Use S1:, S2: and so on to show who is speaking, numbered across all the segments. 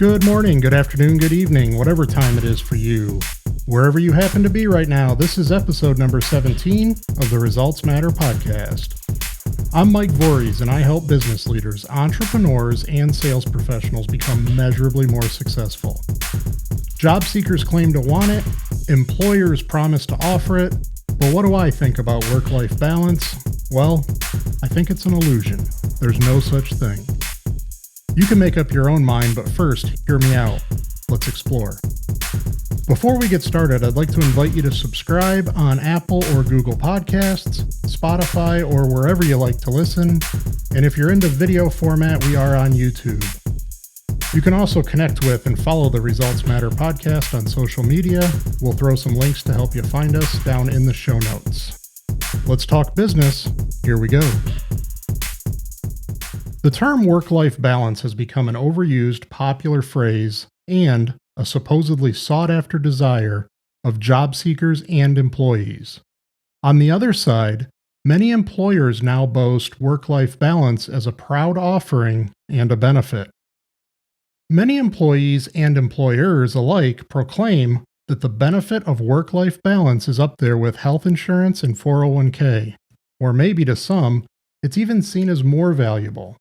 S1: Good morning, good afternoon, good evening, whatever time it is for you. Wherever you happen to be right now, this is episode number 17 of the Results Matter podcast. I'm Mike Voorhees, and I help business leaders, entrepreneurs, and sales professionals become measurably more successful. Job seekers claim to want it, employers promise to offer it, but what do I think about work-life balance? Well, I think it's an illusion. There's no such thing. You can make up your own mind, but first, hear me out. Let's explore. Before we get started, I'd like to invite you to subscribe on Apple or Google Podcasts, Spotify, or wherever you like to listen. And if you're into video format, we are on YouTube. You can also connect with and follow the Results Matter podcast on social media. We'll throw some links to help you find us down in the show notes. Let's talk business. Here we go. The term work-life balance has become an overused, popular phrase and a supposedly sought-after desire of job seekers and employees. On the other side, many employers now boast work-life balance as a proud offering and a benefit. Many employees and employers alike proclaim that the benefit of work-life balance is up there with health insurance and 401k, or maybe to some, it's even seen as more valuable.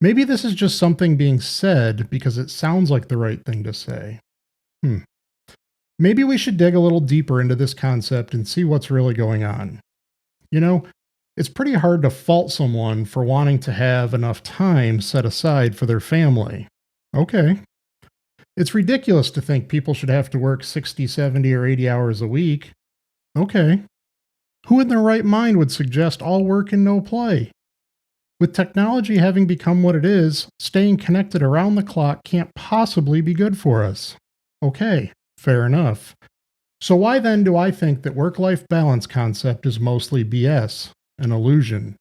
S1: Maybe this is just something being said because it sounds like the right thing to say. Maybe we should dig a little deeper into this concept and see what's really going on. You know, it's pretty hard to fault someone for wanting to have enough time set aside for their family. Okay. It's ridiculous to think people should have to work 60, 70, or 80 hours a week. Okay. Who in their right mind would suggest all work and no play? With technology having become what it is, staying connected around the clock can't possibly be good for us. Okay, fair enough. So why then do I think that work-life balance concept is mostly BS, an illusion?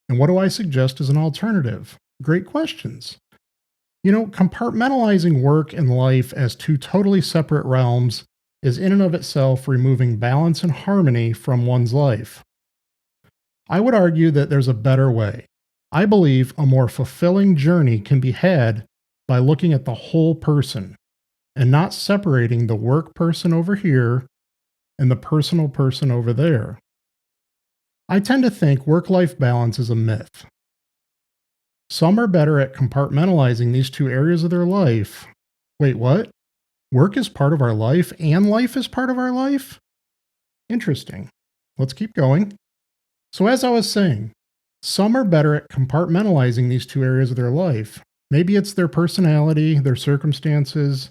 S1: And what do I suggest as an alternative? Great questions. You know, compartmentalizing work and life as two totally separate realms is in and of itself removing balance and harmony from one's life. I would argue that there's a better way. I believe a more fulfilling journey can be had by looking at the whole person and not separating the work person over here and the personal person over there. I tend to think work-life balance is a myth. Some are better at compartmentalizing these two areas of their life. Wait, what? Work is part of our life and life is part of our life? Interesting. Let's keep going. So as I was saying, some are better at compartmentalizing these two areas of their life. Maybe it's their personality, their circumstances,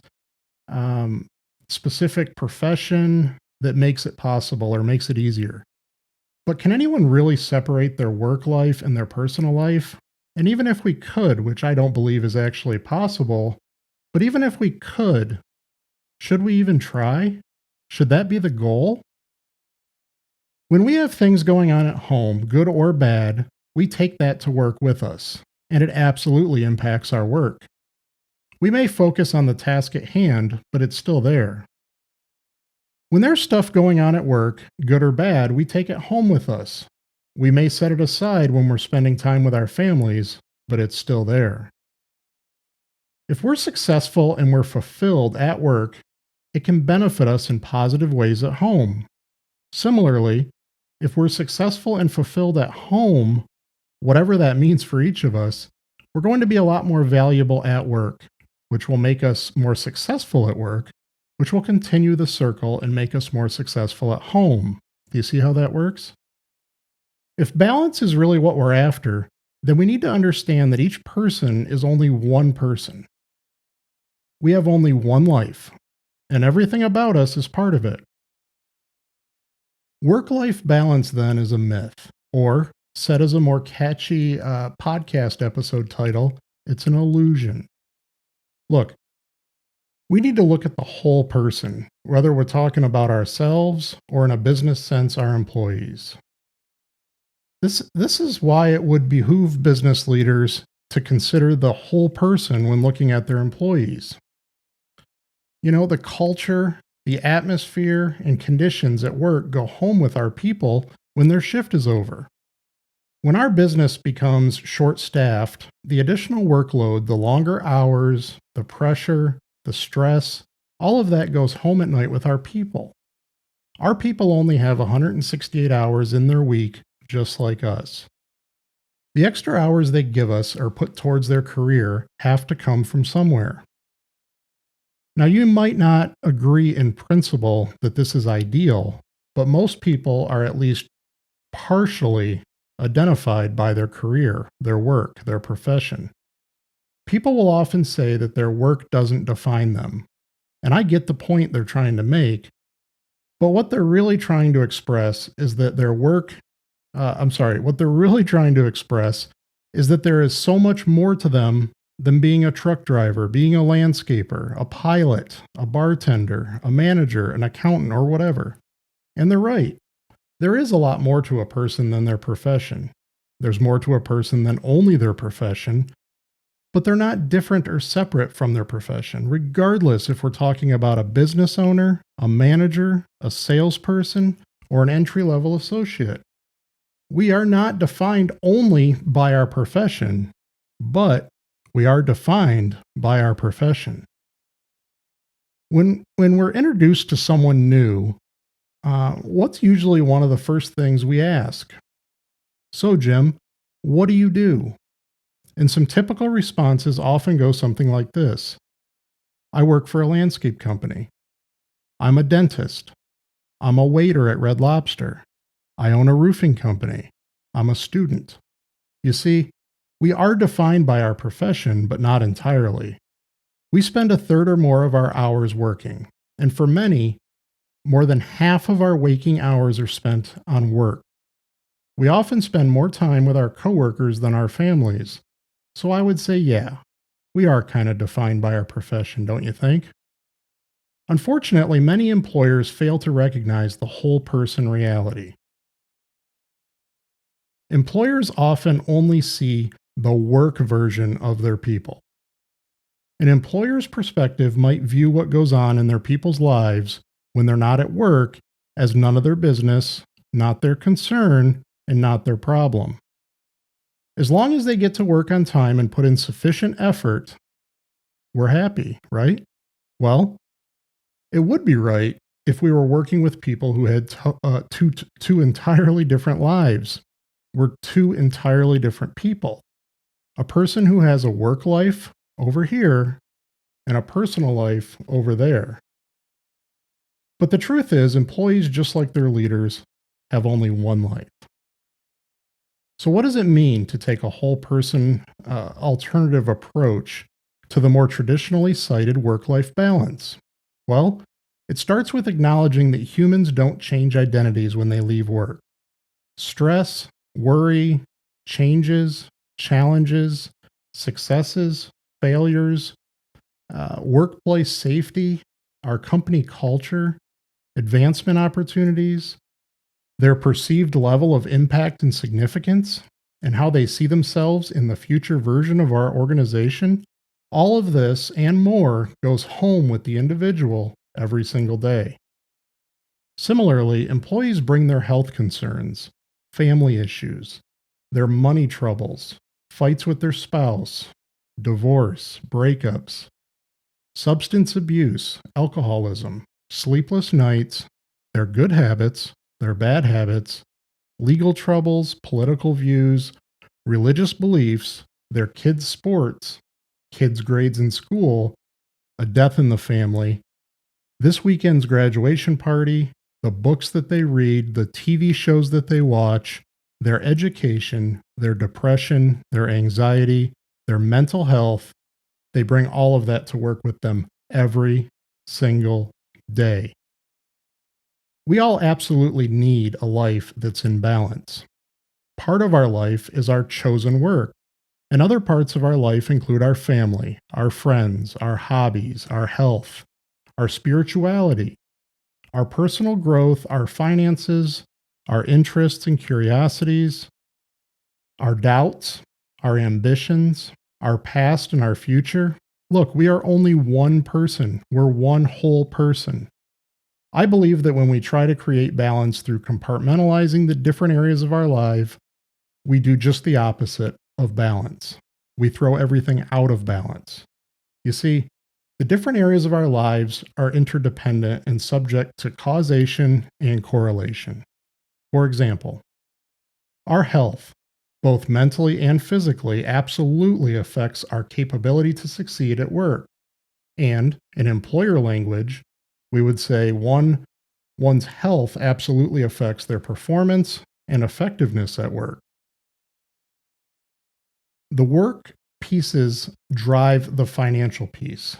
S1: specific profession that makes it possible or makes it easier. But can anyone really separate their work life and their personal life? And even if we could, which I don't believe is actually possible, but even if we could, should we even try? Should that be the goal? When we have things going on at home, good or bad, we take that to work with us, and it absolutely impacts our work. We may focus on the task at hand, but it's still there. When there's stuff going on at work, good or bad, we take it home with us. We may set it aside when we're spending time with our families, but it's still there. If we're successful and we're fulfilled at work, it can benefit us in positive ways at home. Similarly, if we're successful and fulfilled at home, whatever that means for each of us, we're going to be a lot more valuable at work, which will make us more successful at work, which will continue the circle and make us more successful at home. Do you see how that works? If balance is really what we're after, then we need to understand that each person is only one person. We have only one life, and everything about us is part of it. Work-life balance, then, is a myth, or, said as a more catchy podcast episode title, it's an illusion. Look, we need to look at the whole person, whether we're talking about ourselves or in a business sense, our employees. This is why it would behoove business leaders to consider the whole person when looking at their employees. You know, the culture, the atmosphere, and conditions at work go home with our people when their shift is over. When our business becomes short-staffed, the additional workload, the longer hours, the pressure, the stress, all of that goes home at night with our people. Our people only have 168 hours in their week, just like us. The extra hours they give us or put towards their career have to come from somewhere. Now, you might not agree in principle that this is ideal, but most people are at least partially identified by their career, their work, their profession. People will often say that their work doesn't define them. And I get the point they're trying to make, but what they're really trying to express is that what they're really trying to express is that there is so much more to them than being a truck driver, being a landscaper, a pilot, a bartender, a manager, an accountant, or whatever. And they're right. There is a lot more to a person than their profession. There's more to a person than only their profession, but they're not different or separate from their profession, regardless if we're talking about a business owner, a manager, a salesperson, or an entry-level associate. We are not defined only by our profession, but we are defined by our profession. When we're introduced to someone new, what's usually one of the first things we ask? So, Jim, what do you do? And some typical responses often go something like this: I work for a landscape company. I'm a dentist. I'm a waiter at Red Lobster. I own a roofing company. I'm a student. You see, we are defined by our profession, but not entirely. We spend a third or more of our hours working, and for many, more than half of our waking hours are spent on work. We often spend more time with our coworkers than our families. So I would say, yeah, we are kind of defined by our profession, don't you think? Unfortunately, many employers fail to recognize the whole person reality. Employers often only see the work version of their people. An employer's perspective might view what goes on in their people's lives when they're not at work as none of their business, not their concern, and not their problem. As long as they get to work on time and put in sufficient effort, we're happy, right? Well, it would be right if we were working with people who had two entirely different lives. We're two entirely different people. A person who has a work life over here and a personal life over there. But the truth is, employees, just like their leaders, have only one life. So, what does it mean to take a whole person alternative approach to the more traditionally cited work life balance? Well, it starts with acknowledging that humans don't change identities when they leave work. Stress, worry, changes, challenges, successes, failures, workplace safety, our company culture, advancement opportunities, their perceived level of impact and significance, and how they see themselves in the future version of our organization, all of this and more goes home with the individual every single day. Similarly, employees bring their health concerns, family issues, their money troubles, fights with their spouse, divorce, breakups, substance abuse, alcoholism, sleepless nights, their good habits, their bad habits, legal troubles, political views, religious beliefs, their kids' sports, kids' grades in school, a death in the family, this weekend's graduation party, the books that they read, the TV shows that they watch, their education, their depression, their anxiety, their mental health. They bring all of that to work with them every single day. We all absolutely need a life that's in balance. Part of our life is our chosen work, and other parts of our life include our family, our friends, our hobbies, our health, our spirituality, our personal growth, our finances, our interests and curiosities, our doubts, our ambitions, our past and our future. Look, we are only one person. We're one whole person. I believe that when we try to create balance through compartmentalizing the different areas of our life, we do just the opposite of balance. We throw everything out of balance. You see, the different areas of our lives are interdependent and subject to causation and correlation. For example, our health, both mentally and physically, absolutely affects our capability to succeed at work. And in employer language, we would say one's health absolutely affects their performance and effectiveness at work. The work pieces drive the financial piece,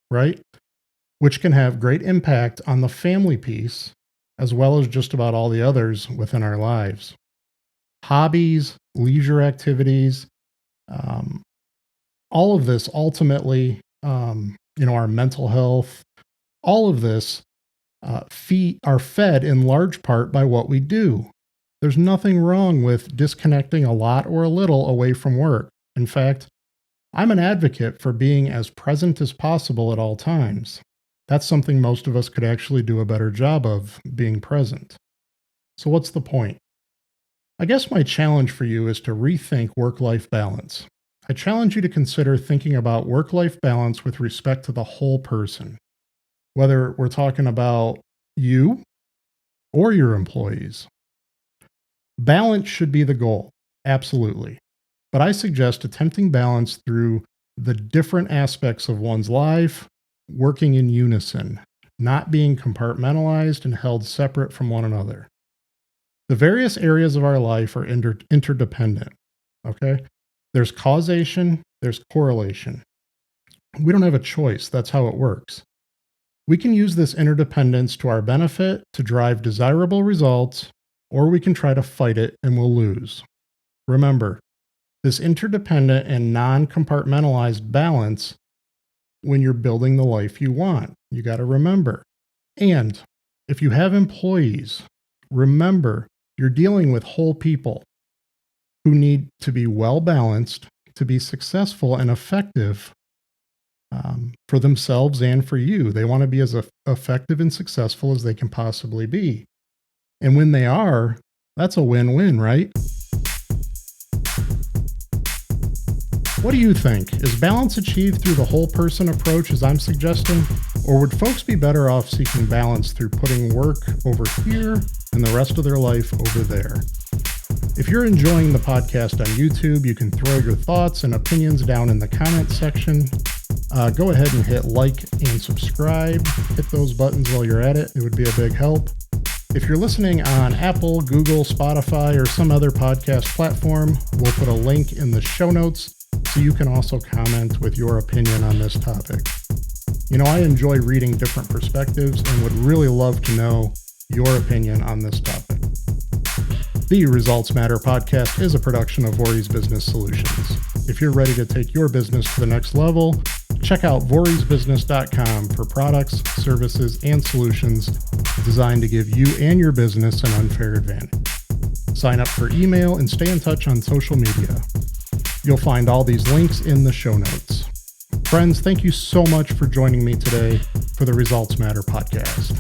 S1: right? Which can have great impact on the family piece, as well as just about all the others within our lives. Hobbies, leisure activities, all of this ultimately, our mental health, all of this are fed in large part by what we do. There's nothing wrong with disconnecting a lot or a little away from work. In fact, I'm an advocate for being as present as possible at all times. That's something most of us could actually do a better job of, being present. So what's the point? I guess my challenge for you is to rethink work-life balance. I challenge you to consider thinking about work-life balance with respect to the whole person, whether we're talking about you or your employees. Balance should be the goal, absolutely. But I suggest attempting balance through the different aspects of one's life, working in unison, not being compartmentalized and held separate from one another. The various areas of our life are interdependent, okay? There's causation, there's correlation. We don't have a choice, that's how it works. We can use this interdependence to our benefit to drive desirable results, or we can try to fight it and we'll lose. Remember, this interdependent and non-compartmentalized balance when you're building the life you want. You got to remember. And if you have employees, remember you're dealing with whole people who need to be well balanced to be successful and effective for themselves and for you. They want to be as effective and successful as they can possibly be. And when they are, that's a win-win, right? What do you think? Is balance achieved through the whole person approach as I'm suggesting? Or would folks be better off seeking balance through putting work over here and the rest of their life over there? If you're enjoying the podcast on YouTube, you can throw your thoughts and opinions down in the comments section. Go ahead and hit like and subscribe. Hit those buttons while you're at it. It would be a big help. If you're listening on Apple, Google, Spotify, or some other podcast platform, we'll put a link in the show notes so you can also comment with your opinion on this topic. I enjoy reading different perspectives and would really love to know your opinion on this topic. The Results Matter podcast is a production of Voorhees Business Solutions. If you're ready to take your business to the next level, check out voorheesbusiness.com for products, services, and solutions designed to give you and your business an unfair advantage. Sign up for email and stay in touch on social media. You'll find all these links in the show notes. Friends, thank you so much for joining me today for the Results Matter podcast.